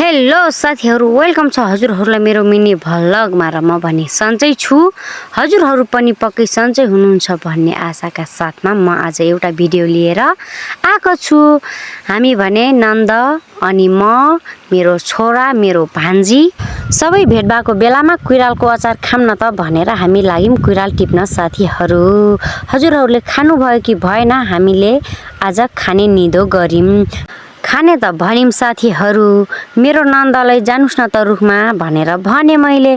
Hello साथीहरु, welcome छ हजुरहरुलाई मेरो मिनी भ्लगमा। र म भने सन्चै छु, हजुरहरु पनि पक्कै सन्चै हुनुहुन्छ भन्ने आशाका साथमा म आज एउटा भिडियो लिएर आएको छु। हामी भने नन्द अनि म, मेरो छोरा, मेरो भान्जी सबै भेट भएको बेलामा कुइरालको अचार खाम न त भनेर हामी लाग्यौं कुइराल टिप्न। साथीहरु, हजुरहरुले खानु भयो कि भएन? हामीले आज खाने निदो गर्यौं। खाने त भनिम साथीहरु। मेरो नन्दलाई जानुस् न त रुखमा भनेर भने मैले।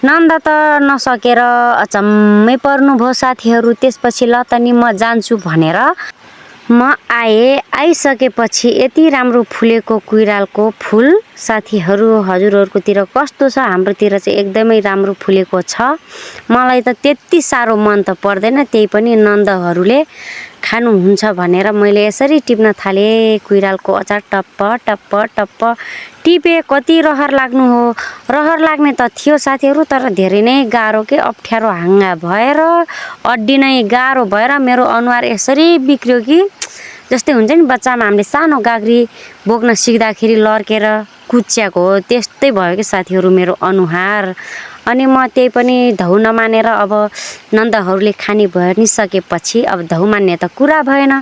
नन्द त नसकेर अचम्मै पर्नु भयो साथीहरु। त्यसपछि ल त नि म जान्छु भनेर म आइसकेपछि यति राम्रो फुलेको कुइरालको फुल साथीहरु, हजुरहरुकोतिर कस्तो छ? हाम्रोतिर चाहिँ एकदमै राम्रो फुलेको छ। मलाई त त्यति साह्रो मन त पर्दैन, त्यही पनि नन्दहरुले खानुहुन्छ भनेर मैले यसरी टिप्न थाले। कुइरालको अचार टप्प टप्प टप्प टिपे। कति रहर लाग्नु हो, रहर लाग्ने त थियो साथीहरु, तर धेरै नै गाह्रो के अप्ठ्यारो हाँगा भएर अड्डी नै गाह्रो भएर मेरो अनुहार यसरी बिग्रियो कि जस्तै हुन्छ नि बच्चामा हामीले सानो गाग्री बोक्न सिक्दाखेरि लर्केर कुच्याको हो, त्यस्तै भयो कि साथीहरु मेरो अनुहार। अनि म त्यही पनि धौ नमानेर अब नन्दहरुले खानी भनिसकेपछि अब धौ मान्ने त कुरा भएन।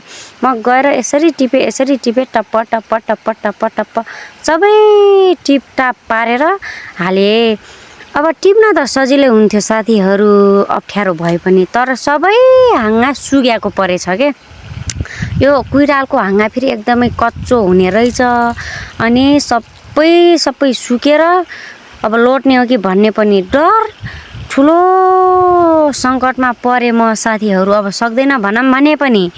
म गएर यसरी टिपे टप्प टप्प टप्प टप्प टप्प सबै टिपटाप पारेर हाले। अब टिप्न त सजिलै हुन्थ्यो साथीहरु, अप्ठ्यारो भए पनि, तर सबै हाँगा सुग्याको परेछ के। यो कुइरालको हाँगा फेरि एकदमै कच्चो हुने रहेछ। अनि सबै सुकेर अब लोट्ने हो कि भन्ने पनि डर। ठुलो संकटमा परे म साथीहरु। अब सक्दैन भनम भने पनि,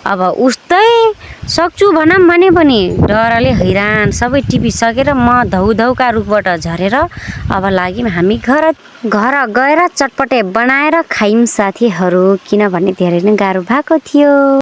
अब उस्तै सक्छु भनम भने पनि डरले हैरान। सबै टिपिसकेर म धौका रुखबाट झरेर अब लाग्यौं हामी घर गएर चटपटे बनाएर खाइम साथीहरु, किनभने धेरै नै गाह्रो भएको थियो।